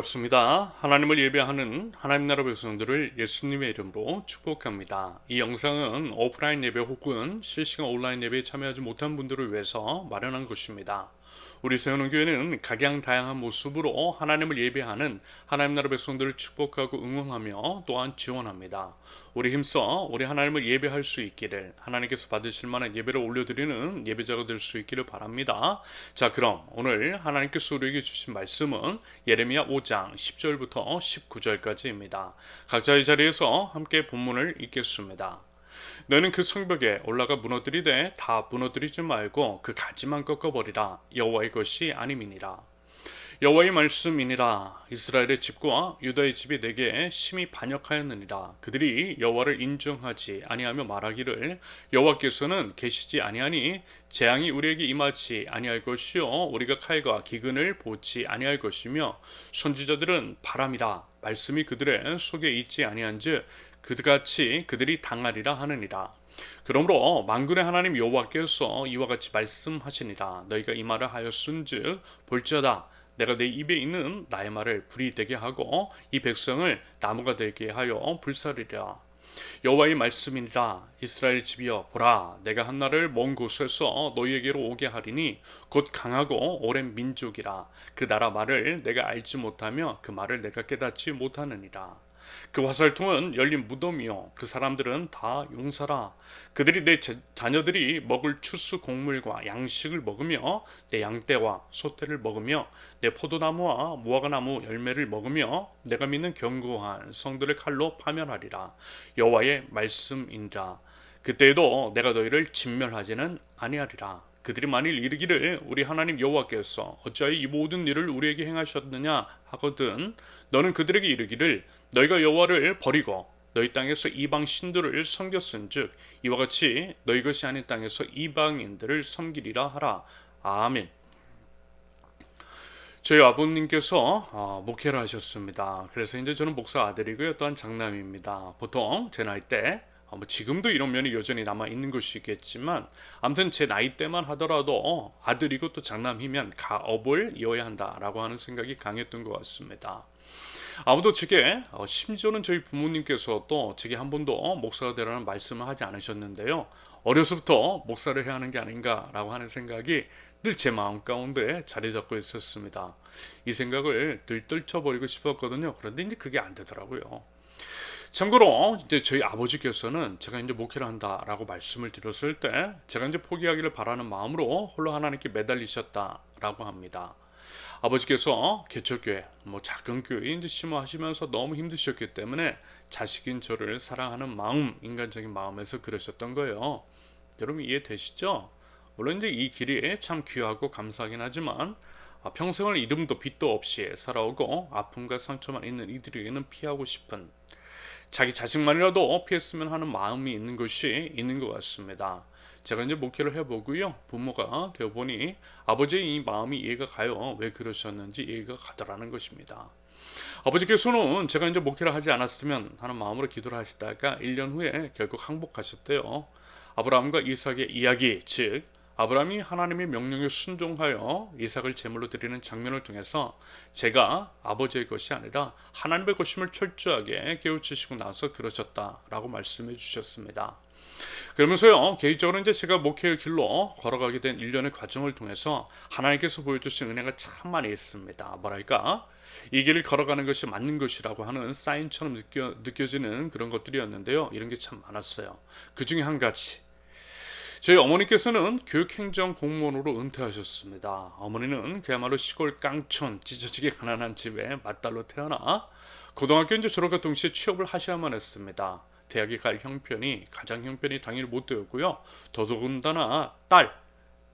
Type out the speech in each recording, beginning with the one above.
반갑습니다. 하나님을 예배하는 하나님 나라 백성들을 예수님의 이름으로 축복합니다. 이 영상은 오프라인 예배 혹은 실시간 온라인 예배에 참여하지 못한 분들을 위해서 마련한 것입니다. 우리 세우는 교회는 각양다양한 모습으로 하나님을 예배하는 하나님 나라 백성들을 축복하고 응원하며 또한 지원합니다. 우리 힘써 우리 하나님을 예배할 수 있기를, 하나님께서 받으실 만한 예배를 올려드리는 예배자가 될 수 있기를 바랍니다. 자, 그럼 오늘 하나님께서 우리에게 주신 말씀은 예레미야 5장 10절부터 19절까지입니다. 각자의 자리에서 함께 본문을 읽겠습니다. 너는 그 성벽에 올라가 무너뜨리되 다 무너뜨리지 말고 그 가지만 꺾어버리라. 여호와의 것이 아님이니라. 여호와의 말씀이니라. 이스라엘의 집과 유다의 집이 내게 심히 반역하였느니라. 그들이 여호와를 인정하지 아니하며 말하기를 여호와께서는 계시지 아니하니 재앙이 우리에게 임하지 아니할 것이요 우리가 칼과 기근을 보지 아니할 것이며 선지자들은 바람이라. 말씀이 그들의 속에 있지 아니한즉 그같이 그들이 당하리라 하느니라. 그러므로 만군의 하나님 여호와께서 이와 같이 말씀하시니라. 너희가 이 말을 하였은즉 볼지어다 내가 내 입에 있는 나의 말을 불이 되게 하고 이 백성을 나무가 되게 하여 불사르리라. 여호와의 말씀이니라. 이스라엘 집이여 보라, 내가 한 나라를 먼 곳에서 너희에게로 오게 하리니 곧 강하고 오랜 민족이라. 그 나라 말을 내가 알지 못하며 그 말을 내가 깨닫지 못하느니라. 그 화살통은 열린 무덤이요 그 사람들은 다 용사라. 그들이 내 자녀들이 먹을 추수 곡물과 양식을 먹으며 내 양떼와 소떼를 먹으며 내 포도나무와 무화과나무 열매를 먹으며 내가 믿는 견고한 성들을 칼로 파멸하리라. 여호와의 말씀이니라. 그때에도 내가 너희를 진멸하지는 아니하리라. 그들이 만일 이르기를 우리 하나님 여호와께서 어찌하여 이 모든 일을 우리에게 행하셨느냐 하거든 너는 그들에게 이르기를 너희가 여호와를 버리고 너희 땅에서 이방 신들을 섬겼은즉 이와 같이 너희 것이 아닌 땅에서 이방인들을 섬기리라 하라. 아멘. 저희 아버님께서 목회를 하셨습니다. 그래서 이제 저는 목사 아들이고요, 또한 장남입니다. 보통 제 나이 때 지금도 이런 면이 여전히 남아 있는 것이겠지만 아무튼 제 나이 때만 하더라도 아들이고 또 장남이면 가업을 이어야 한다라고 하는 생각이 강했던 것 같습니다. 아무도 제게 심지어는 저희 부모님께서도 제게 한 번도 목사가 되라는 말씀을 하지 않으셨는데요. 어려서부터 목사를 해야 하는 게 아닌가라고 하는 생각이 늘 제 마음 가운데 자리 잡고 있었습니다. 이 생각을 늘 떨쳐버리고 싶었거든요. 그런데 이제 그게 안 되더라고요. 참고로 이제 저희 아버지께서는 제가 이제 목회를 한다라고 말씀을 드렸을 때 제가 이제 포기하기를 바라는 마음으로 홀로 하나님께 매달리셨다라고 합니다. 아버지께서 개척교회, 작은 교회 이제 심호하시면서 너무 힘드셨기 때문에 자식인 저를 사랑하는 마음, 인간적인 마음에서 그러셨던 거예요. 여러분 이해되시죠? 물론 이제 이 길이 참 귀하고 감사하긴 하지만 평생을 이름도 빛도 없이 살아오고 아픔과 상처만 있는 이들에게는 피하고 싶은 자기 자식만이라도 피했으면 하는 마음이 있는 것이 있는 것 같습니다. 제가 이제 목회를 해보고요, 부모가 되어보니 아버지의 이 마음이 이해가 가요. 왜 그러셨는지 이해가 가더라는 것입니다. 아버지께서는 제가 이제 목회를 하지 않았으면 하는 마음으로 기도를 하시다가 1년 후에 결국 항복하셨대요. 아브라함과 이삭의 이야기, 즉 아브라함이 하나님의 명령에 순종하여 이삭을 제물로 드리는 장면을 통해서 제가 아버지의 것이 아니라 하나님의 것임을 철저하게 깨우치시고 나서 그러셨다라고 말씀해 주셨습니다. 그러면서요, 개인적으로 이제 제가 목회의 길로 걸어가게 된 1년의 과정을 통해서 하나님께서 보여주신 은혜가 참 많이 있습니다. 뭐랄까, 이 길을 걸어가는 것이 맞는 것이라고 하는 사인처럼 느껴지는 그런 것들이었는데요. 이런 게 참 많았어요. 그 중에 한 가지, 저희 어머니께서는 교육행정 공무원으로 은퇴하셨습니다. 어머니는 그야말로 시골 깡촌 찢어지게 가난한 집에 맏딸로 태어나 고등학교 이제 졸업과 동시에 취업을 하셔야만 했습니다. 대학에 갈 형편이 가장 형편이 당연히 못 되었고요. 더더군다나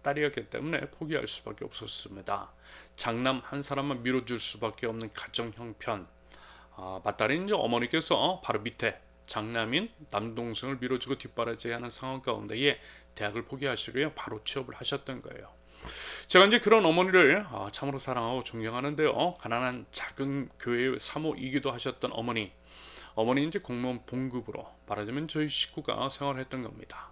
딸이었기 때문에 포기할 수밖에 없었습니다. 장남 한 사람만 밀어줄 수밖에 없는 가정 형편. 맏딸인 이제 어머니께서 바로 밑에 장남인 남동생을 밀어주고 뒷바라지해야 하는 상황 가운데에 대학을 포기하시고요, 바로 취업을 하셨던 거예요. 제가 이제 그런 어머니를 참으로 사랑하고 존경하는데요. 가난한 작은 교회의 사모이기도 하셨던 어머니 이제 공무원 봉급으로 말하자면 저희 식구가 생활했던 겁니다.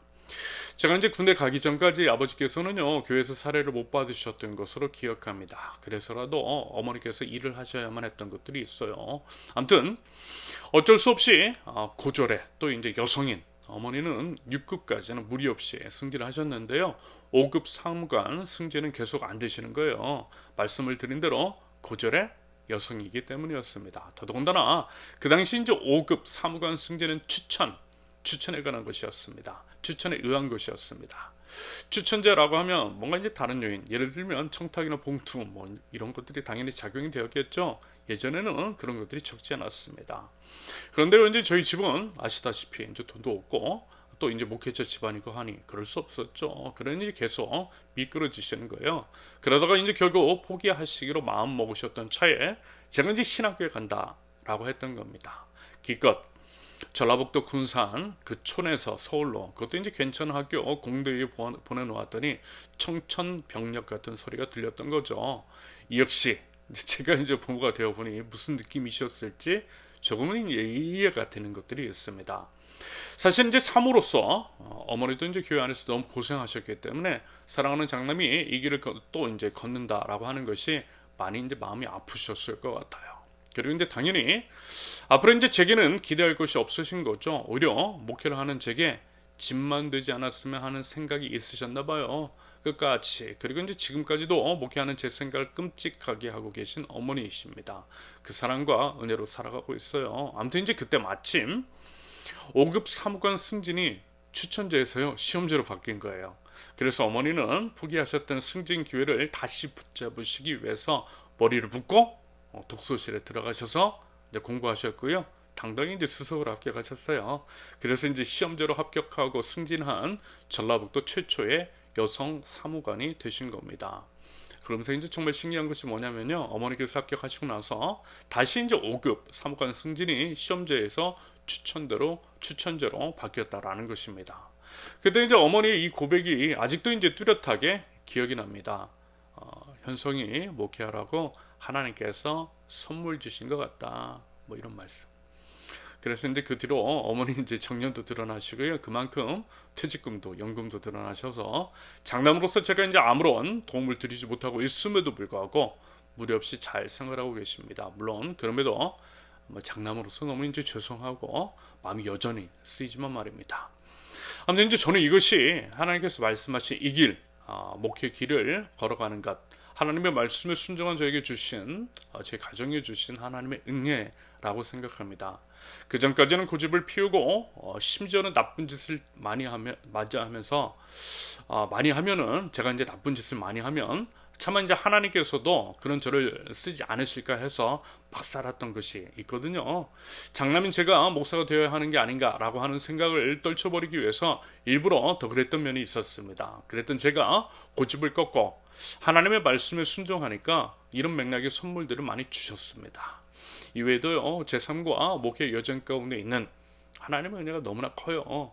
제가 이제 군대 가기 전까지 아버지께서는요, 교회에서 사례를 못 받으셨던 것으로 기억합니다. 그래서라도 어머니께서 일을 하셔야만 했던 것들이 있어요. 아무튼 어쩔 수 없이 고졸에 또 이제 여성인 어머니는 6급까지는 무리 없이 승진을 하셨는데요. 5급 사무관 승진은 계속 안 되시는 거예요. 말씀을 드린 대로 고졸에 여성이기 때문이었습니다. 더더군다나 그 당시 이제 5급 사무관 승진은 추천에 관한 것이었습니다. 추천에 의한 것이었습니다. 추천제라고 하면 뭔가 이제 다른 요인, 예를 들면 청탁이나 봉투 뭐 이런 것들이 당연히 작용이 되었겠죠. 예전에는 그런 것들이 적지 않았습니다. 그런데 이제 저희 집은 아시다시피 이제 돈도 없고 또 이제 목회자 집안이고 하니 그럴 수 없었죠. 그러니 계속 미끄러지시는 거예요. 그러다가 이제 결국 포기하시기로 마음 먹으셨던 차에 제가 이제 신학교에 간다라고 했던 겁니다. 기껏 전라북도 군산 그 촌에서 서울로, 그것도 이제 괜찮은 학교 공대에 보내놓았더니 청천벽력 같은 소리가 들렸던 거죠. 이 역시 제가 이제 부모가 되어 보니 무슨 느낌이셨을지 조금은 이해가 되는 것들이 있습니다. 사실 이제 사모로서 어머니도 이제 교회 안에서 너무 고생하셨기 때문에 사랑하는 장남이 이 길을 또 이제 걷는다라고 하는 것이 많이 이제 마음이 아프셨을 것 같아요. 그리고 이제 당연히 앞으로 이제 제게는 기대할 것이 없으신 거죠. 오히려 목회를 하는 제게 집만 되지 않았으면 하는 생각이 있으셨나 봐요. 끝까지. 그리고 이제 지금까지도 목회하는 제 생각을 끔찍하게 하고 계신 어머니이십니다. 그 사랑과 은혜로 살아가고 있어요. 아무튼 이제 그때 마침 5급 사무관 승진이 추천제에서요 시험제로 바뀐 거예요. 그래서 어머니는 포기하셨던 승진 기회를 다시 붙잡으시기 위해서 머리를 붓고 독서실에 들어가셔서 이제 공부하셨고요. 당당히 이제 수석을 합격하셨어요. 그래서 이제 시험제로 합격하고 승진한 전라북도 최초의 여성 사무관이 되신 겁니다. 그러면서 이제 정말 신기한 것이 뭐냐면요. 어머니께서 합격하시고 나서 다시 이제 5급 사무관 승진이 시험제에서 추천제로 바뀌었다라는 것입니다. 그때 이제 어머니의 이 고백이 아직도 이제 뚜렷하게 기억이 납니다. 현성이 목회하라고 하나님께서 선물 주신 것 같다. 뭐 이런 말씀. 그래서 이제 그 뒤로 어머니 이제 정년도 드러나시고요. 그만큼 퇴직금도 연금도 드러나셔서 장남으로서 제가 이제 아무런 도움을 드리지 못하고 있음에도 불구하고 무리 없이 잘 생활하고 계십니다. 물론 그럼에도 뭐 장남으로서 너무 이제 죄송하고 마음이 여전히 쓰이지만 말입니다. 아무튼 이제 저는 이것이 하나님께서 말씀하신 이 길, 목회 길을 걸어가는 것, 하나님의 말씀에 순종한 저에게 주신 제 가정에 주신 하나님의 은혜라고 생각합니다. 그 전까지는 고집을 피우고 심지어는 나쁜 짓을 많이 하면서 많이 하면은 제가 이제 나쁜 짓을 많이 하면 차마 이제 하나님께서도 그런 저를 쓰지 않으실까 해서 막 살았던 것이 있거든요. 장남인 제가 목사가 되어야 하는 게 아닌가라고 하는 생각을 떨쳐버리기 위해서 일부러 더 그랬던 면이 있었습니다. 그랬던 제가 고집을 꺾고 하나님의 말씀에 순종하니까 이런 맥락의 선물들을 많이 주셨습니다. 이외에도요, 제 삶과 목회 여정 가운데 있는 하나님의 은혜가 너무나 커요.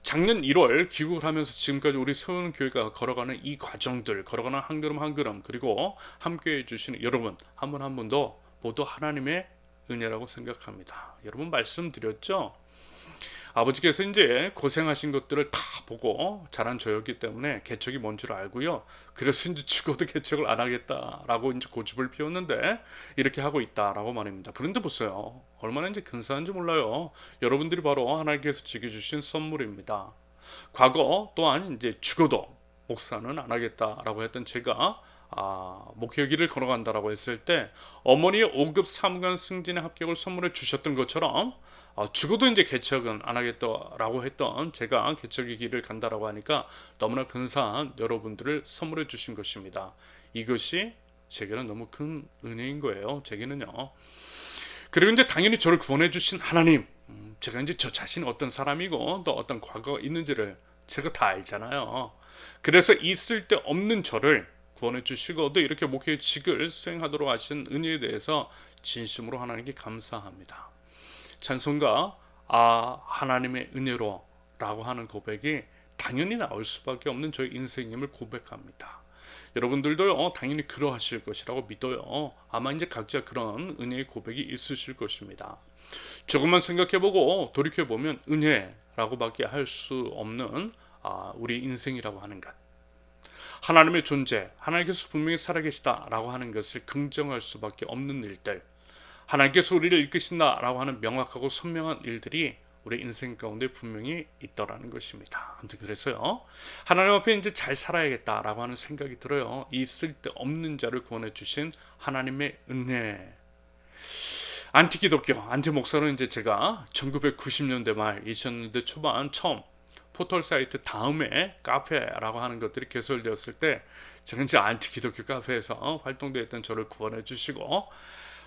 작년 1월 귀국을 하면서 지금까지 우리 세우는 교회가 걸어가는 이 과정들, 걸어가는 한 걸음 한 걸음, 그리고 함께 해주시는 여러분 한 분 한 분도 모두 하나님의 은혜라고 생각합니다. 여러분 말씀드렸죠? 아버지께서 이제 고생하신 것들을 다 보고 자란 저였기 때문에 개척이 뭔 줄 알고요. 그래서 이제 죽어도 개척을 안 하겠다라고 이제 고집을 피웠는데 이렇게 하고 있다라고 말입니다. 그런데 보세요. 얼마나 이제 근사한지 몰라요. 여러분들이 바로 하나님께서 지켜주신 선물입니다. 과거 또한 이제 죽어도 목사는 안 하겠다라고 했던 제가 목회 길을 걸어간다라고 했을 때 어머니의 5급 사무관 승진의 합격을 선물해 주셨던 것처럼 죽어도 이제 개척은 안 하겠다라고 했던 제가 개척의 길을 간다라고 하니까 너무나 근사한 여러분들을 선물해 주신 것입니다. 이것이 제게는 너무 큰 은혜인 거예요. 제게는요. 그리고 이제 당연히 저를 구원해 주신 하나님, 제가 이제 저 자신이 어떤 사람이고 또 어떤 과거가 있는지를 제가 다 알잖아요. 그래서 있을 데 없는 저를 구원해 주시고 또 이렇게 목회직을 수행하도록 하신 은혜에 대해서 진심으로 하나님께 감사합니다. 찬송가 하나님의 은혜로 라고 하는 고백이 당연히 나올 수밖에 없는 저의 인생임을 고백합니다. 여러분들도요 당연히 그러하실 것이라고 믿어요. 아마 이제 각자 그런 은혜의 고백이 있으실 것입니다. 조금만 생각해보고 돌이켜보면 은혜라고 밖에 할 수 없는 우리 인생이라고 하는 것, 하나님의 존재, 하나님께서 분명히 살아계시다라고 하는 것을 긍정할 수밖에 없는 일들, 하나님께서 우리를 이끄신다라고 하는 명확하고 선명한 일들이 우리 인생 가운데 분명히 있더라는 것입니다. 아무튼 그래서요, 하나님 앞에 이제 잘 살아야겠다라고 하는 생각이 들어요. 이 쓸데없는 자를 구원해 주신 하나님의 은혜. 안티기독교, 안티목사는 이제 제가 1990년대 말, 2000년대 초반 처음 포털 사이트 다음에 카페라고 하는 것들이 개설되었을 때, 제가 이제 안티기독교 카페에서 활동되었던 저를 구원해 주시고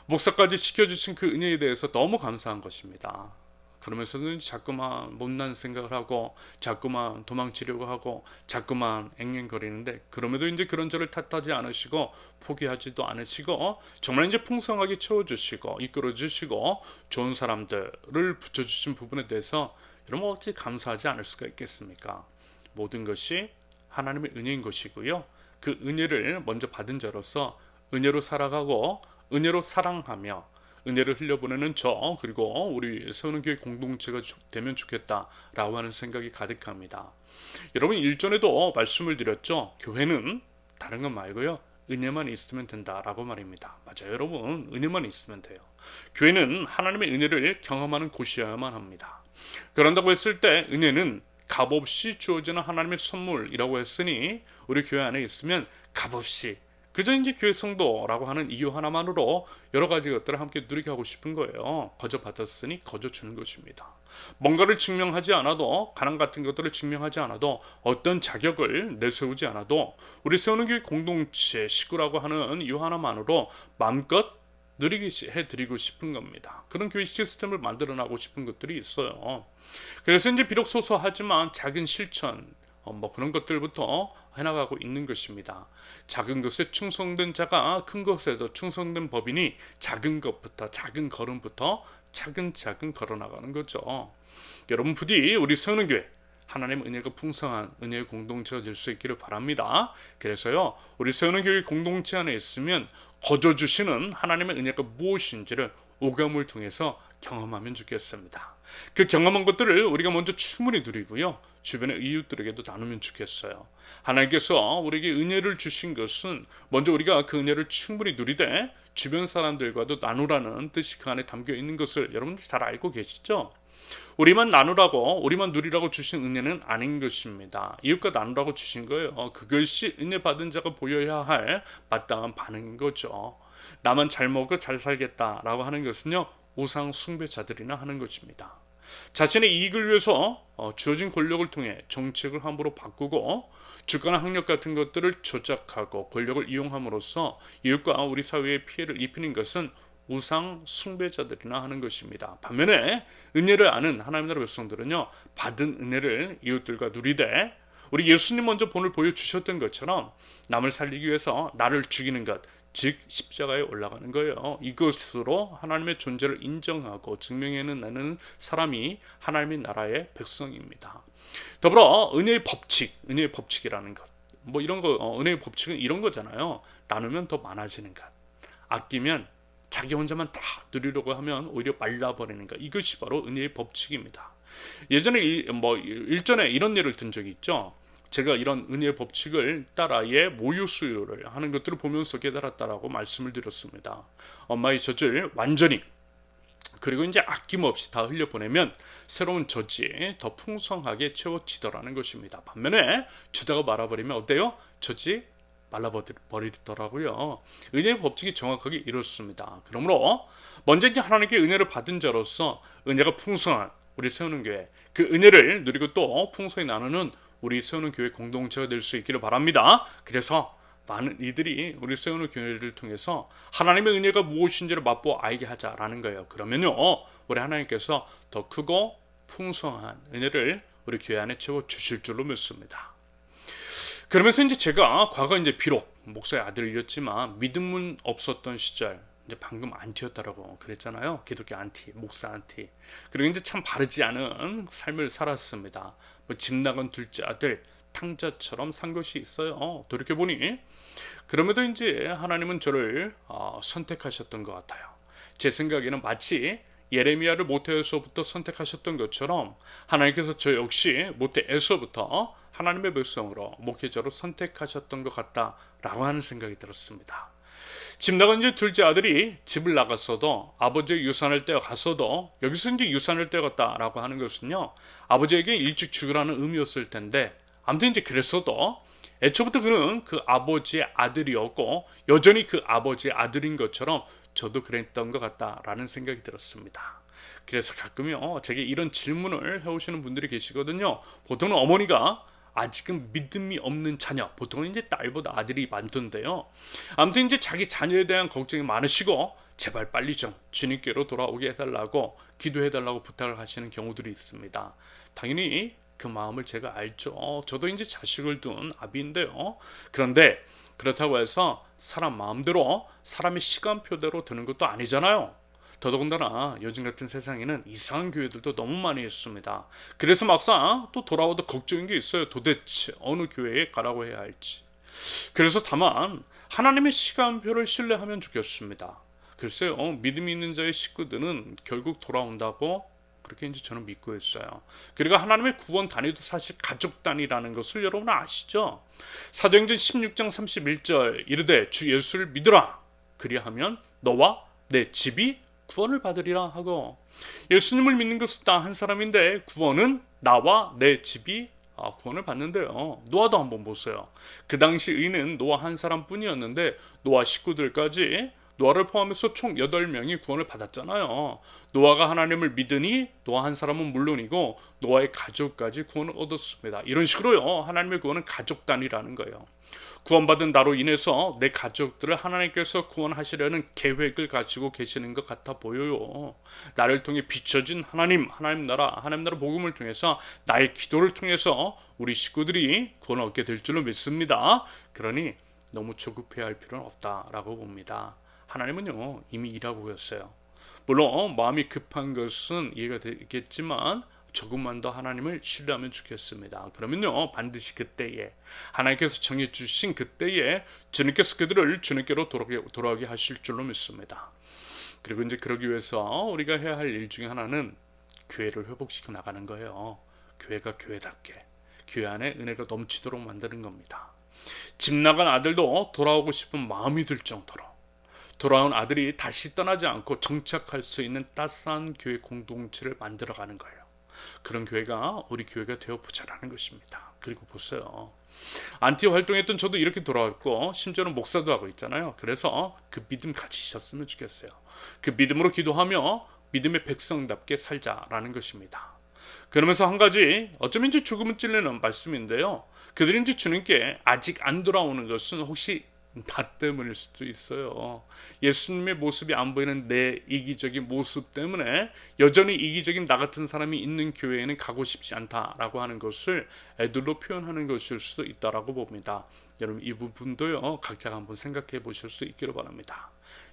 목사까지 시켜주신 그 은혜에 대해서 너무 감사한 것입니다. 그러면서도 자꾸만 못난 생각을 하고 자꾸만 도망치려고 하고 자꾸만 앵앵거리는데, 그럼에도 이제 그런 저를 탓하지 않으시고 포기하지도 않으시고 정말 이제 풍성하게 채워주시고 이끌어주시고 좋은 사람들을 붙여주신 부분에 대해서 여러분 어찌 감사하지 않을 수가 있겠습니까? 모든 것이 하나님의 은혜인 것이고요, 그 은혜를 먼저 받은 자로서 은혜로 살아가고 은혜로 사랑하며 은혜를 흘려보내는 저, 그리고 우리 세우는교회 공동체가 되면 좋겠다라고 하는 생각이 가득합니다. 여러분, 일전에도 말씀을 드렸죠. 교회는 다른 건 말고요, 은혜만 있으면 된다라고 말입니다. 맞아요, 여러분. 은혜만 있으면 돼요. 교회는 하나님의 은혜를 경험하는 곳이어야만 합니다. 그런다고 했을 때 은혜는 값없이 주어지는 하나님의 선물이라고 했으니 우리 교회 안에 있으면 값없이, 그저 이제 교회 성도라고 하는 이유 하나만으로 여러 가지 것들을 함께 누리게 하고 싶은 거예요. 거저 받았으니 거저 주는 것입니다. 뭔가를 증명하지 않아도, 가난 같은 것들을 증명하지 않아도, 어떤 자격을 내세우지 않아도 우리 세우는 교회 공동체 식구라고 하는 이유 하나만으로 마음껏 누리게 해드리고 싶은 겁니다. 그런 교회 시스템을 만들어 나가고 싶은 것들이 있어요. 그래서 이제 비록 소소하지만 작은 실천, 그런 것들부터 해나가고 있는 것입니다. 작은 것에 충성된 자가 큰 것에도 충성된 법이니 작은 것부터, 작은 걸음부터 차근차근 걸어나가는 거죠. 여러분, 부디 우리 세우는 교회 하나님 은혜가 풍성한 은혜의 공동체가 될 수 있기를 바랍니다. 그래서요, 우리 세우는 교회 공동체 안에 있으면 거저 주시는 하나님의 은혜가 무엇인지를 오감을 통해서 경험하면 좋겠습니다. 그 경험한 것들을 우리가 먼저 충분히 누리고요, 주변의 이웃들에게도 나누면 좋겠어요. 하나님께서 우리에게 은혜를 주신 것은 먼저 우리가 그 은혜를 충분히 누리되 주변 사람들과도 나누라는 뜻이 그 안에 담겨 있는 것을 여러분들 잘 알고 계시죠? 우리만 나누라고, 우리만 누리라고 주신 은혜는 아닌 것입니다. 이웃과 나누라고 주신 거예요. 그것이 은혜 받은 자가 보여야 할 마땅한 반응인 거죠. 나만 잘 먹고 잘 살겠다라고 하는 것은요, 우상 숭배자들이나 하는 것입니다. 자신의 이익을 위해서 주어진 권력을 통해 정책을 함부로 바꾸고 주가나 학력 같은 것들을 조작하고 권력을 이용함으로써 이웃과 우리 사회에 피해를 입히는 것은 우상 숭배자들이나 하는 것입니다. 반면에 은혜를 아는 하나님 나라 백성들은요, 받은 은혜를 이웃들과 누리되 우리 예수님 먼저 본을 보여주셨던 것처럼 남을 살리기 위해서 나를 죽이는 것, 즉 십자가에 올라가는 거예요. 이것으로 하나님의 존재를 인정하고 증명해내는 나는 사람이 하나님의 나라의 백성입니다. 더불어 은혜의 법칙, 은혜의 법칙이라는 것, 이런 거, 은혜의 법칙은 이런 거잖아요. 나누면 더 많아지는 것, 아끼면 자기 혼자만 다 누리려고 하면 오히려 말라버리는 것, 이것이 바로 은혜의 법칙입니다. 예전에 일전에 이런 예를 든 적이 있죠. 제가 이런 은혜의 법칙을 딸아이의 모유 수유를 하는 것들을 보면서 깨달았다라고 말씀을 드렸습니다. 엄마의 젖을 완전히, 그리고 이제 아낌없이 다 흘려보내면 새로운 젖이 더 풍성하게 채워지더라는 것입니다. 반면에 주다가 말아버리면 어때요? 젖이 말라버리더라고요. 은혜의 법칙이 정확하게 이렇습니다. 그러므로 먼저 이제 하나님께 은혜를 받은 자로서 은혜가 풍성한 우리 세우는 교회, 그 은혜를 누리고 또 풍성히 나누는 우리 세우는 교회 공동체가 될 수 있기를 바랍니다. 그래서 많은 이들이 우리 세우는 교회를 통해서 하나님의 은혜가 무엇인지를 맛보아 알게 하자라는 거예요. 그러면요, 우리 하나님께서 더 크고 풍성한 은혜를 우리 교회 안에 채워 주실 줄로 믿습니다. 그러면서 이제 제가 과거 이제 비록 목사의 아들이었지만 믿음은 없었던 시절, 이제 방금 안티였다라고 그랬잖아요. 기독교 안티, 목사 안티. 그리고 이제 참 바르지 않은 삶을 살았습니다. 집 나간 둘째 아들 탕자처럼 산 것이 있어요. 돌이켜보니 그럼에도 이제 하나님은 저를 선택하셨던 것 같아요. 제 생각에는 마치 예레미야를 모태에서부터 선택하셨던 것처럼 하나님께서 저 역시 모태에서부터 하나님의 백성으로 목회자로 선택하셨던 것 같다라고 하는 생각이 들었습니다. 집 나간 이제 둘째 아들이 집을 나갔어도 아버지의 유산을 떼어갔어도 여기서 이제 유산을 떼어갔다라고 하는 것은요, 아버지에게 일찍 죽으라는 의미였을 텐데, 아무튼 이제 그랬어도 애초부터 그는 그 아버지의 아들이었고 여전히 그 아버지의 아들인 것처럼 저도 그랬던 것 같다라는 생각이 들었습니다. 그래서 가끔요, 제게 이런 질문을 해오시는 분들이 계시거든요. 보통은 어머니가 아직은 믿음이 없는 자녀, 보통은 이제 딸보다 아들이 많던데요. 아무튼 이제 자기 자녀에 대한 걱정이 많으시고 제발 빨리 좀 주님께로 돌아오게 해달라고 기도해달라고 부탁을 하시는 경우들이 있습니다. 당연히 그 마음을 제가 알죠. 저도 이제 자식을 둔 아비인데요. 그런데 그렇다고 해서 사람 마음대로 사람의 시간표대로 되는 것도 아니잖아요. 더더군다나 요즘 같은 세상에는 이상한 교회들도 너무 많이 있습니다. 그래서 막상 또 돌아와도 걱정인 게 있어요. 도대체 어느 교회에 가라고 해야 할지. 그래서 다만 하나님의 시간표를 신뢰하면 좋겠습니다. 글쎄요, 믿음이 있는 자의 식구들은 결국 돌아온다고 그렇게 이제 저는 믿고 있어요. 그리고 하나님의 구원 단위도 사실 가족 단위라는 것을 여러분 아시죠? 사도행전 16장 31절 이르되 주 예수를 믿으라 그리하면 너와 내 집이 구원을 받으리라 하고, 예수님을 믿는 것은 딱 한 사람인데 구원은 나와 내 집이 구원을 받는데요. 노아도 한번 보세요. 그 당시 의인은 노아 한 사람뿐이었는데 노아 식구들까지, 노아를 포함해서 총 8명이 구원을 받았잖아요. 노아가 하나님을 믿으니 노아 한 사람은 물론이고 노아의 가족까지 구원을 얻었습니다. 이런 식으로요, 하나님의 구원은 가족 단위라는 거예요. 구원받은 나로 인해서 내 가족들을 하나님께서 구원하시려는 계획을 가지고 계시는 것 같아 보여요. 나를 통해 비춰진 하나님 나라 복음을 통해서 나의 기도를 통해서 우리 식구들이 구원을 얻게 될 줄로 믿습니다. 그러니 너무 조급해야 할 필요는 없다라고 봅니다. 하나님은요, 이미 일하고 계셨어요. 물론 마음이 급한 것은 이해가 되겠지만 조금만 더 하나님을 신뢰하면 좋겠습니다. 그러면요, 반드시 그때에 하나님께서 정해주신 그때에 주님께서 그들을 주님께로 돌아오게 하실 줄로 믿습니다. 그리고 이제 그러기 위해서 우리가 해야 할 일 중에 하나는 교회를 회복시켜 나가는 거예요. 교회가 교회답게 교회 안에 은혜가 넘치도록 만드는 겁니다. 집 나간 아들도 돌아오고 싶은 마음이 들 정도로, 돌아온 아들이 다시 떠나지 않고 정착할 수 있는 따스한 교회 공동체를 만들어가는 거예요. 그런 교회가 우리 교회가 되어보자라는 것입니다. 그리고 보세요, 안티오 활동했던 저도 이렇게 돌아왔고 심지어는 목사도 하고 있잖아요. 그래서 그 믿음 가지셨으면 좋겠어요. 그 믿음으로 기도하며 믿음의 백성답게 살자라는 것입니다. 그러면서 한 가지, 어쩌면 이제 죽음은 찔리는 말씀인데요, 그들이 이제 주님께 아직 안 돌아오는 것은 혹시 나 때문일 수도 있어요. 예수님의 모습이 안 보이는 내 이기적인 모습 때문에 여전히 이기적인 나 같은 사람이 있는 교회에는 가고 싶지 않다라고 하는 것을 애들로 표현하는 것일 수도 있다라고 봅니다. 여러분, 이 부분도요, 각자가 한번 생각해 보실 수 있기를 바랍니다.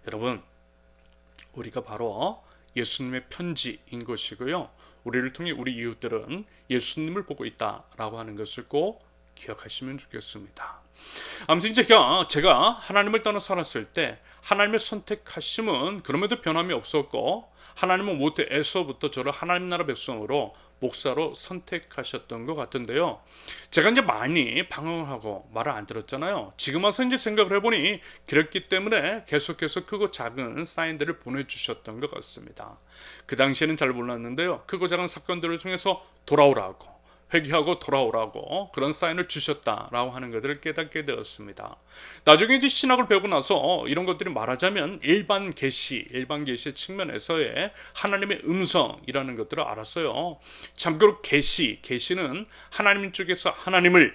여러분, 우리가 바로 예수님의 편지인 것이고요, 우리를 통해 우리 이웃들은 예수님을 보고 있다라고 하는 것을 꼭 기억하시면 좋겠습니다. 아무튼 제가 하나님을 떠나 살았을 때 하나님의 선택하심은 그럼에도 변함이 없었고, 하나님은 모태에서부터 저를 하나님 나라 백성으로 목사로 선택하셨던 것 같은데요, 제가 이제 많이 방황하고 말을 안 들었잖아요. 지금 와서 이제 생각을 해보니 그랬기 때문에 계속해서 크고 작은 사인들을 보내주셨던 것 같습니다. 그 당시에는 잘 몰랐는데요, 크고 작은 사건들을 통해서 돌아오라고, 회개하고 돌아오라고 그런 사인을 주셨다라고 하는 것들을 깨닫게 되었습니다. 나중에 이제 신학을 배우고 나서 이런 것들이 말하자면 일반 계시의 측면에서의 하나님의 음성이라는 것들을 알았어요. 참고로 계시는 하나님 쪽에서 하나님의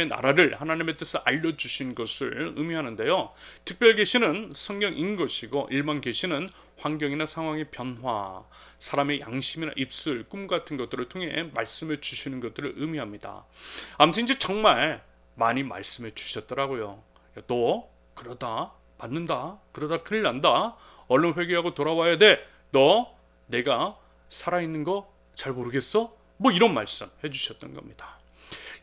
나라를, 하나님의 뜻을 알려주신 것을 의미하는데요, 특별 계시는 성경인 것이고 일반 계시는 환경이나 상황의 변화, 사람의 양심이나 입술, 꿈 같은 것들을 통해 말씀해 주시는 것들을 의미합니다. 아무튼 이제 정말 많이 말씀해 주셨더라고요. 너 그러다 받는다, 그러다 큰일 난다, 얼른 회개하고 돌아와야 돼, 너 내가 살아있는 거 잘 모르겠어? 뭐 이런 말씀 해주셨던 겁니다.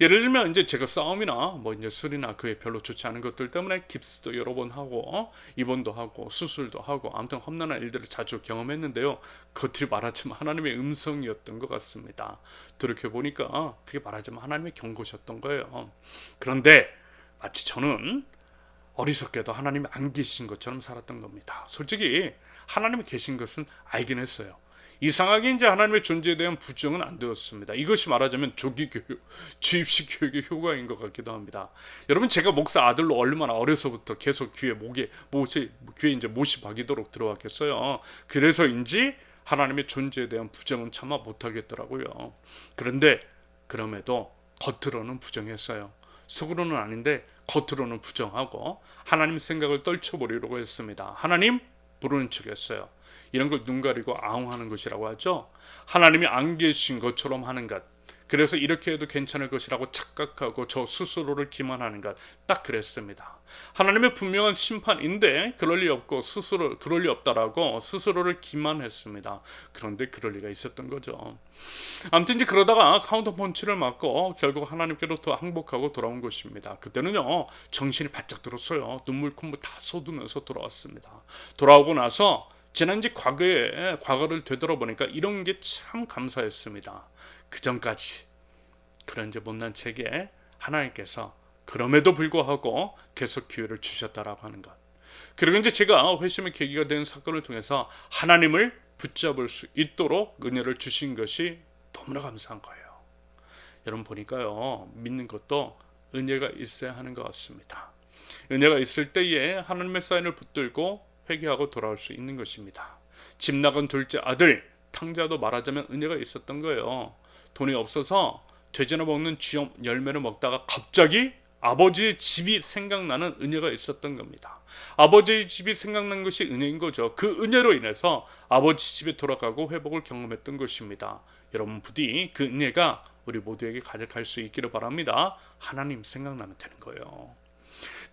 예를 들면 이제 제가 싸움이나 뭐 이제 술이나 그에 별로 좋지 않은 것들 때문에 깁스도 여러 번 하고 입원도 하고 수술도 하고 아무튼 험난한 일들을 자주 경험했는데요. 겉으로 말하자면 하나님의 음성이었던 것 같습니다. 돌이켜 보니까 그게 말하자면 하나님의 경고셨던 거예요. 그런데 마치 저는 어리석게도 하나님이 안 계신 것처럼 살았던 겁니다. 솔직히 하나님이 계신 것은 알긴 했어요. 이상하게 이제 하나님의 존재에 대한 부정은 안 되었습니다. 이것이 말하자면 조기 교육, 주입식 교육의 효과인 것 같기도 합니다. 여러분 제가 목사 아들로 얼마나 어려서부터 계속 귀에 이제 못이 박이도록 들어왔겠어요. 그래서인지 하나님의 존재에 대한 부정은 차마 못하겠더라고요. 그런데 그럼에도 겉으로는 부정했어요. 속으로는 아닌데 겉으로는 부정하고 하나님 생각을 떨쳐버리려고 했습니다. 하나님 부르는 척했어요. 이런 걸 눈 가리고 아웅하는 것이라고 하죠. 하나님이 안 계신 것처럼 하는 것. 그래서 이렇게 해도 괜찮을 것이라고 착각하고 저 스스로를 기만하는 것. 딱 그랬습니다. 하나님의 분명한 심판인데 그럴 리 없고 스스로 그럴 리 없다라고 스스로를 기만했습니다. 그런데 그럴 리가 있었던 거죠. 아무튼 이제 그러다가 카운터 펀치를 맞고 결국 하나님께로 더 항복하고 돌아온 것입니다. 그때는요 정신이 바짝 들었어요. 눈물 콧물 다 쏟으면서 돌아왔습니다. 돌아오고 나서 지난 이제 과거를 되돌아보니까 이런 게 참 감사했습니다. 그 전까지 그런 이제 못난 책에 하나님께서 그럼에도 불구하고 계속 기회를 주셨다라고 하는 것. 그리고 이제 제가 회심의 계기가 된 사건을 통해서 하나님을 붙잡을 수 있도록 은혜를 주신 것이 너무나 감사한 거예요. 여러분 보니까요 믿는 것도 은혜가 있어야 하는 것 같습니다. 은혜가 있을 때에 하나님의 사인을 붙들고 회개하고 돌아올 수 있는 것입니다. 집 나간 둘째 아들 탕자도 말하자면 은혜가 있었던 거예요. 돈이 없어서 돼지나 먹는 쥐 열매를 먹다가 갑자기 아버지의 집이 생각나는 은혜가 있었던 겁니다. 아버지의 집이 생각난 것이 은혜인 거죠. 그 은혜로 인해서 아버지 집에 돌아가고 회복을 경험했던 것입니다. 여러분 부디 그 은혜가 우리 모두에게 가득할 수 있기를 바랍니다. 하나님 생각나면 되는 거예요.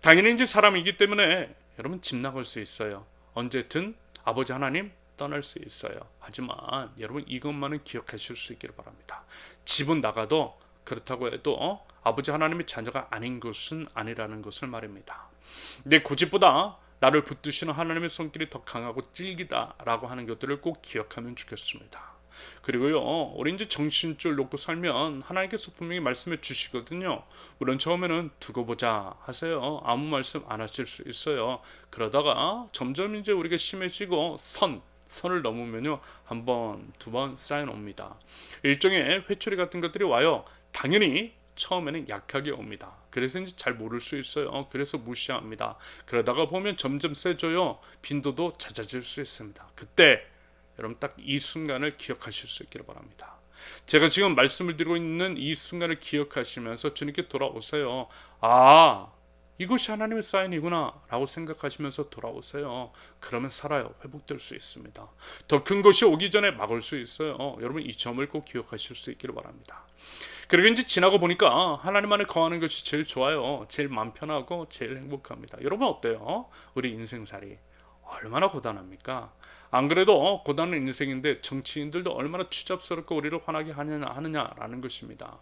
당연히 이제 사람이기 때문에 여러분 집 나갈 수 있어요. 언제든 아버지 하나님 떠날 수 있어요. 하지만 여러분 이것만은 기억하실 수 있기를 바랍니다. 집은 나가도 그렇다고 해도 아버지 하나님의 자녀가 아닌 것은 아니라는 것을 말입니다. 내 고집보다 나를 붙드시는 하나님의 손길이 더 강하고 찔기다라고 하는 것들을 꼭 기억하면 좋겠습니다. 그리고요 우리 이제 정신줄 놓고 살면 하나님께서 분명히 말씀해 주시거든요. 물론 처음에는 두고 보자 하세요. 아무 말씀 안 하실 수 있어요. 그러다가 점점 이제 우리가 심해지고 선을 넘으면요 한 번, 두 번 쌓여 옵니다. 일종의 회초리 같은 것들이 와요. 당연히 처음에는 약하게 옵니다. 그래서 이제 잘 모를 수 있어요. 그래서 무시합니다. 그러다가 보면 점점 세져요. 빈도도 잦아질 수 있습니다. 그때 여러분 딱 이 순간을 기억하실 수 있기를 바랍니다. 제가 지금 말씀을 드리고 있는 이 순간을 기억하시면서 주님께 돌아오세요. 아, 이것이 하나님의 사인이구나 라고 생각하시면서 돌아오세요. 그러면 살아요. 회복될 수 있습니다. 더 큰 것이 오기 전에 막을 수 있어요. 여러분 이 점을 꼭 기억하실 수 있기를 바랍니다. 그리고 이제 지나고 보니까 하나님 안에 거하는 것이 제일 좋아요. 제일 마음 편하고 제일 행복합니다. 여러분 어때요? 우리 인생살이 얼마나 고단합니까? 안 그래도 고단한 인생인데 정치인들도 얼마나 추잡스럽고 우리를 화나게 하느냐라는 것입니다.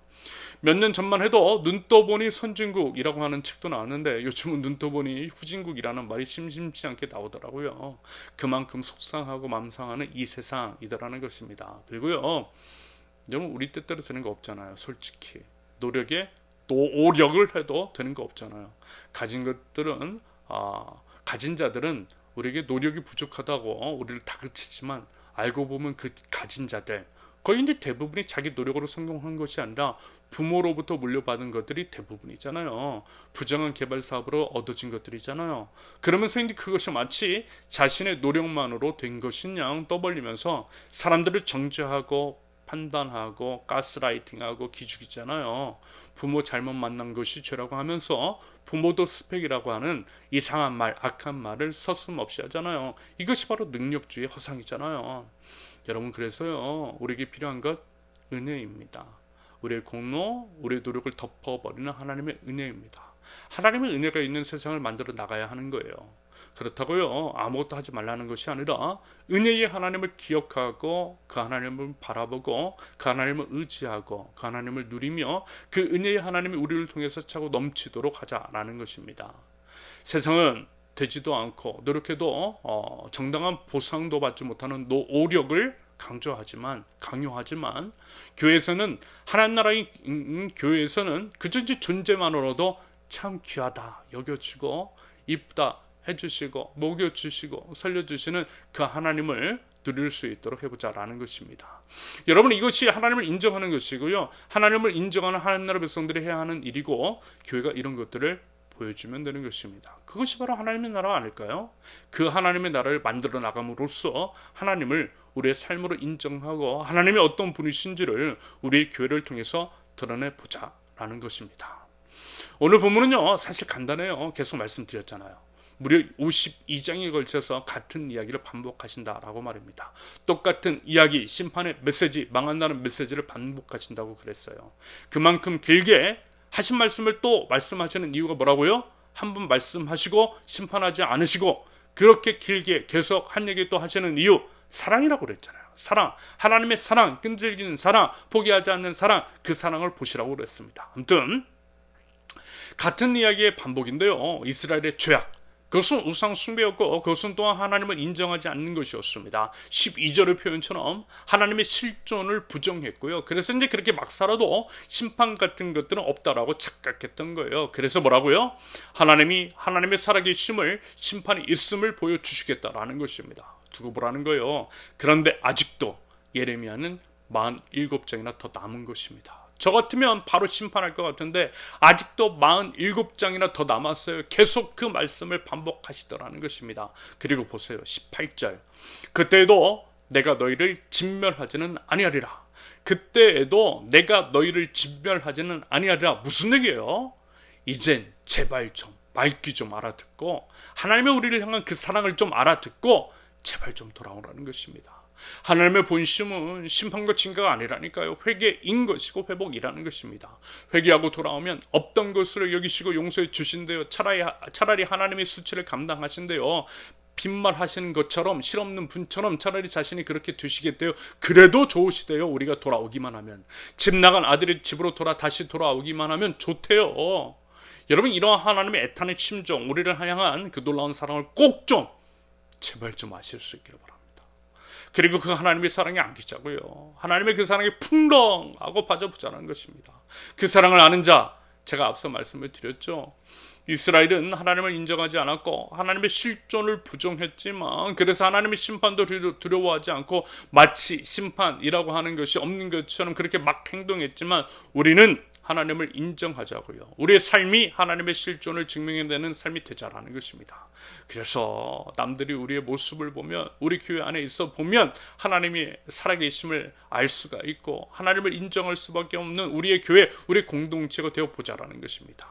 몇 년 전만 해도 눈 떠보니 선진국이라고 하는 책도 나왔는데 요즘은 눈 떠보니 후진국이라는 말이 심심치 않게 나오더라고요. 그만큼 속상하고 맘상하는 이 세상이더라는 것입니다. 그리고요 여러분 우리 뜻대로 되는 거 없잖아요. 솔직히 노력을 해도 되는 거 없잖아요. 가진 자들은 우리에게 노력이 부족하다고 우리를 다그치지만 알고 보면 그 가진 자들 거의 이제 대부분이 자기 노력으로 성공한 것이 아니라 부모로부터 물려받은 것들이 대부분이잖아요. 부정한 개발 사업으로 얻어진 것들이잖아요. 그러면서 이제 그것이 마치 자신의 노력만으로 된 것인 양 떠벌리면서 사람들을 정죄하고 판단하고 가스라이팅하고 기죽이잖아요. 부모 잘못 만난 것이 죄라고 하면서 부모도 스펙이라고 하는 이상한 말, 악한 말을 서슴없이 하잖아요. 이것이 바로 능력주의 허상이잖아요. 여러분 그래서요 우리에게 필요한 것 은혜입니다. 우리의 공로, 우리의 노력을 덮어버리는 하나님의 은혜입니다. 하나님의 은혜가 있는 세상을 만들어 나가야 하는 거예요. 그렇다고요 아무것도 하지 말라는 것이 아니라 은혜의 하나님을 기억하고 그 하나님을 바라보고 그 하나님을 의지하고 그 하나님을 누리며 그 은혜의 하나님이 우리를 통해서 차고 넘치도록 하자라는 것입니다. 세상은 되지도 않고 노력해도 정당한 보상도 받지 못하는 노력을 강요하지만 교회에서는 하나님 나라의 교회에서는 그저 이제 존재만으로도 참 귀하다 여겨지고 이쁘다 해주시고 먹여주시고 살려주시는 그 하나님을 누릴 수 있도록 해보자라는 것입니다. 여러분 이것이 하나님을 인정하는 것이고요. 하나님을 인정하는 하나님 나라 백성들이 해야 하는 일이고 교회가 이런 것들을 보여주면 되는 것입니다. 그것이 바로 하나님의 나라 아닐까요? 그 하나님의 나라를 만들어 나감으로써 하나님을 우리의 삶으로 인정하고 하나님이 어떤 분이신지를 우리의 교회를 통해서 드러내보자라는 것입니다. 오늘 본문은요 사실 간단해요. 계속 말씀드렸잖아요. 무려 52장에 걸쳐서 같은 이야기를 반복하신다라고 말입니다. 똑같은 이야기, 심판의 메시지, 망한다는 메시지를 반복하신다고 그랬어요. 그만큼 길게 하신 말씀을 또 말씀하시는 이유가 뭐라고요? 한 번 말씀하시고 심판하지 않으시고 그렇게 길게 계속 한 얘기 또 하시는 이유, 사랑이라고 그랬잖아요. 사랑, 하나님의 사랑, 끈질기는 사랑, 포기하지 않는 사랑, 그 사랑을 보시라고 그랬습니다. 아무튼 같은 이야기의 반복인데요. 이스라엘의 죄악, 그것은 우상 숭배였고 그것은 또한 하나님을 인정하지 않는 것이었습니다. 12절의 표현처럼 하나님의 실존을 부정했고요. 그래서 이제 그렇게 막 살아도 심판 같은 것들은 없다라고 착각했던 거예요. 그래서 뭐라고요? 하나님의 살아계심을 심판이 있음을 보여주시겠다라는 것입니다. 두고 보라는 거예요. 그런데 아직도 예레미야는 47장이나 더 남은 것입니다. 저 같으면 바로 심판할 것 같은데 아직도 47장이나 더 남았어요. 계속 그 말씀을 반복하시더라는 것입니다. 그리고 보세요. 18절. 그때에도 내가 너희를 진멸하지는 아니하리라. 그때에도 내가 너희를 진멸하지는 아니하리라. 무슨 얘기예요? 이젠 제발 좀 말귀 좀 알아듣고 하나님의 우리를 향한 그 사랑을 좀 알아듣고 제발 좀 돌아오라는 것입니다. 하나님의 본심은 심판과 징계가 아니라니까요. 회개인 것이고 회복이라는 것입니다. 회개하고 돌아오면 없던 것으로 여기시고 용서해 주신대요. 차라리 하나님의 수치를 감당하신대요. 빈말하시는 것처럼 실없는 분처럼 차라리 자신이 그렇게 되시겠대요. 그래도 좋으시대요. 우리가 돌아오기만 하면. 집 나간 아들이 집으로 다시 돌아오기만 하면 좋대요. 여러분 이러한 하나님의 애타는 심정, 우리를 향한 그 놀라운 사랑을 꼭 좀 제발 좀 아실 수 있기를 바랍니다. 그리고 그 하나님의 사랑에 안기자고요. 하나님의 그 사랑에 풍덩하고 빠져보자는 것입니다. 그 사랑을 아는 자, 제가 앞서 말씀을 드렸죠. 이스라엘은 하나님을 인정하지 않았고 하나님의 실존을 부정했지만 그래서 하나님의 심판도 두려워하지 않고 마치 심판이라고 하는 것이 없는 것처럼 그렇게 막 행동했지만 우리는 하나님을 인정하자고요. 우리의 삶이 하나님의 실존을 증명해내는 삶이 되자라는 것입니다. 그래서 남들이 우리의 모습을 보면 우리 교회 안에 있어 보면 하나님이 살아계심을 알 수가 있고 하나님을 인정할 수밖에 없는 우리의 교회, 우리의 공동체가 되어보자라는 것입니다.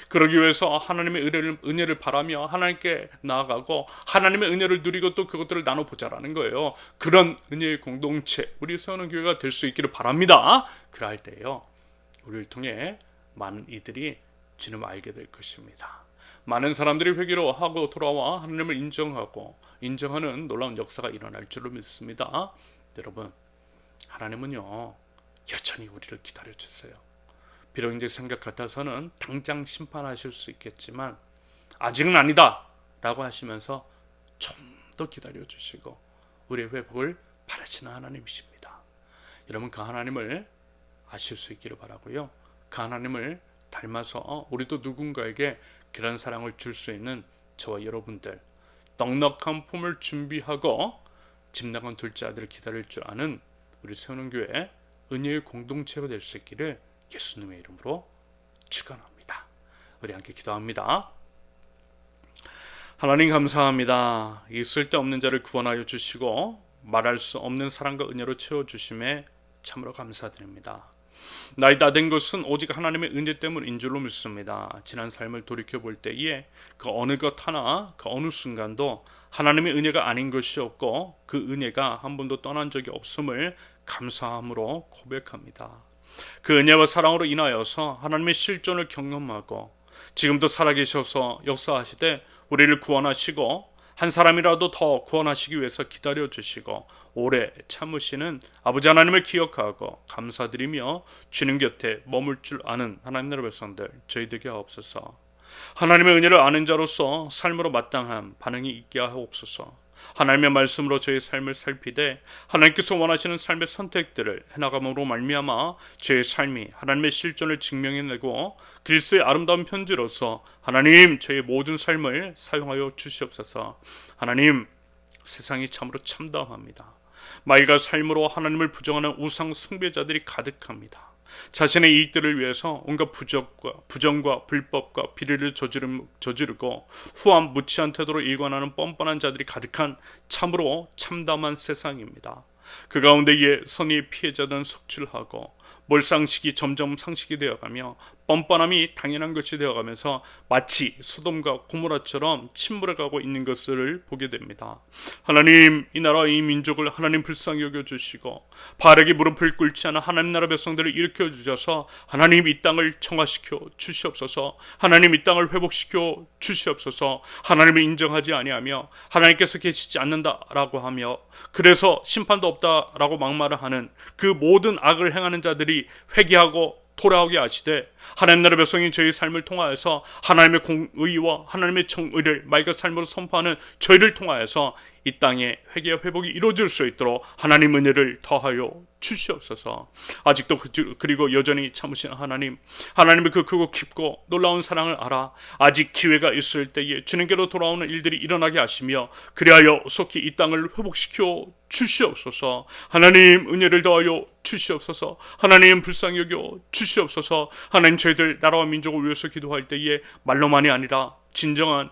그러기 위해서 하나님의 은혜를 바라며 하나님께 나아가고 하나님의 은혜를 누리고 또 그것들을 나눠보자라는 거예요. 그런 은혜의 공동체, 우리 세우는 교회가 될 수 있기를 바랍니다. 그럴 때요 우리를 통해 많은 이들이 주님을 알게 될 것입니다. 많은 사람들이 회개로 하고 돌아와 하나님을 인정하는 놀라운 역사가 일어날 줄로 믿습니다. 여러분, 하나님은요 여전히 우리를 기다려주세요. 비록 이제 생각 같아서는 당장 심판하실 수 있겠지만 아직은 아니다 라고 하시면서 좀 더 기다려주시고 우리의 회복을 바라시는 하나님이십니다. 여러분 그 하나님을 아실 수 있기를 바라고요. 그 하나님을 닮아서 우리도 누군가에게 그런 사랑을 줄 수 있는 저와 여러분들, 넉넉한 품을 준비하고 집 나간 둘째 아들을 기다릴 줄 아는 우리 세우는교회 은혜의 공동체가 될 수 있기를 예수님의 이름으로 축원합니다. 우리 함께 기도합니다. 하나님 감사합니다. 이 쓸데없는 자를 구원하여 주시고 말할 수 없는 사랑과 은혜로 채워주심에 참으로 감사드립니다. 나이 다 된 것은 오직 하나님의 은혜 때문인 줄로 믿습니다. 지난 삶을 돌이켜볼 때에 그 어느 것 하나, 그 어느 순간도 하나님의 은혜가 아닌 것이 없고 그 은혜가 한 번도 떠난 적이 없음을 감사함으로 고백합니다. 그 은혜와 사랑으로 인하여서 하나님의 실존을 경험하고 지금도 살아계셔서 역사하시되 우리를 구원하시고 한 사람이라도 더 구원하시기 위해서 기다려주시고 오래 참으시는 아버지 하나님을 기억하고 감사드리며 주님 곁에 머물 줄 아는 하나님 나라 백성들 저희 되게 하옵소서. 하나님의 은혜를 아는 자로서 삶으로 마땅한 반응이 있게 하옵소서. 하나님의 말씀으로 저희 삶을 살피되 하나님께서 원하시는 삶의 선택들을 해나감으로 말미암아 저의 삶이 하나님의 실존을 증명해내고 그리스도의 아름다운 편지로서 하나님 저의 모든 삶을 사용하여 주시옵소서. 하나님, 세상이 참으로 참담합니다. 말과 삶으로 하나님을 부정하는 우상 숭배자들이 가득합니다. 자신의 이익들을 위해서 온갖 부정과 불법과 비리를 저지르고 후한 무치한 태도로 일관하는 뻔뻔한 자들이 가득한 참으로 참담한 세상입니다. 그 가운데에 선의의 피해자들은 속출하고 몰상식이 점점 상식이 되어가며 뻔뻔함이 당연한 것이 되어가면서 마치 소돔과 고모라처럼 침몰해가고 있는 것을 보게 됩니다. 하나님, 이 나라와 이 민족을 하나님 불쌍히 여겨주시고 바르게 무릎을 꿇지 않은 하나님 나라 백성들을 일으켜 주셔서 하나님 이 땅을 정화시켜 주시옵소서. 하나님 이 땅을 회복시켜 주시옵소서. 하나님을 인정하지 아니하며 하나님께서 계시지 않는다라고 하며 그래서 심판도 없다라고 막말을 하는 그 모든 악을 행하는 자들이 회개하고 돌아오게 하시되 하나님 나라 백성이 저희 삶을 통하여서 하나님의 공의와 하나님의 정의를 맑은 삶으로 선포하는 저희를 통하여서 이 땅에 회개와 회복이 이루어질 수 있도록 하나님 은혜를 더하여 주시옵소서. 아직도 그리고 여전히 참으신 하나님, 하나님의 그 크고 깊고 놀라운 사랑을 알아 아직 기회가 있을 때에 주님께로 돌아오는 일들이 일어나게 하시며 그리하여 속히 이 땅을 회복시켜 주시옵소서. 하나님 은혜를 더하여 주시옵소서. 하나님 불쌍히 여겨 주시옵소서. 하나님 저희들 나라와 민족을 위해서 기도할 때에 말로만이 아니라 진정한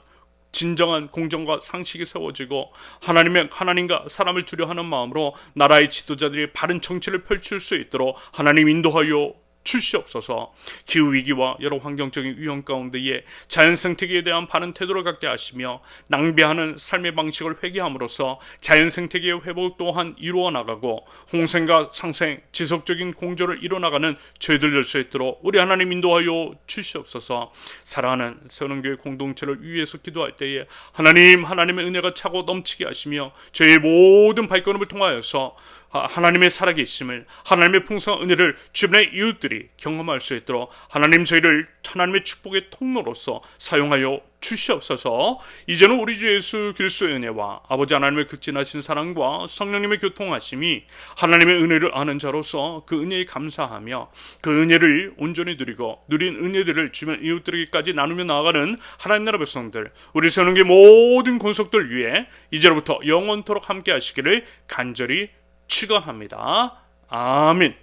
공정과 상식이 세워지고 하나님과 사람을 두려워하는 마음으로 나라의 지도자들이 바른 정치를 펼칠 수 있도록 하나님 인도하여 주시옵소서. 기후위기와 여러 환경적인 위험 가운데에 자연생태계에 대한 바른 태도를 갖게 하시며 낭비하는 삶의 방식을 회개함으로써 자연생태계의 회복 또한 이루어 나가고 홍생과 상생, 지속적인 공조를 이뤄나가는 저희들 될 수 있도록 우리 하나님 인도하여 주시옵소서. 사랑하는 세운교회 공동체를 위해서 기도할 때에 하나님의 은혜가 차고 넘치게 하시며 저희의 모든 발걸음을 통하여서 하나님의 살아계심을, 하나님의 풍성한 은혜를 주변의 이웃들이 경험할 수 있도록 하나님 저희를 하나님의 축복의 통로로서 사용하여 주시옵소서. 이제는 우리 주 예수 그리스도의 은혜와 아버지 하나님의 극진하신 사랑과 성령님의 교통하심이 하나님의 은혜를 아는 자로서 그 은혜에 감사하며 그 은혜를 온전히 누리고 누린 은혜들을 주변 이웃들에게까지 나누며 나아가는 하나님 나라 백성들, 우리 세운교회 모든 권속들 위해 이제로부터 영원토록 함께 하시기를 간절히 축원합니다. 아멘.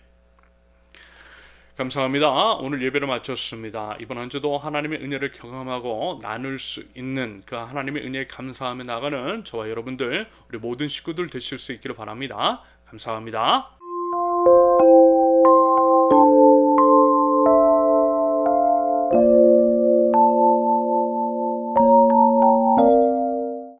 감사합니다. 오늘 예배를 마쳤습니다. 이번 한 주도 하나님의 은혜를 경험하고 나눌 수 있는 그 하나님의 은혜에 감사하며 나가는 저와 여러분들, 우리 모든 식구들 되실 수 있기를 바랍니다. 감사합니다.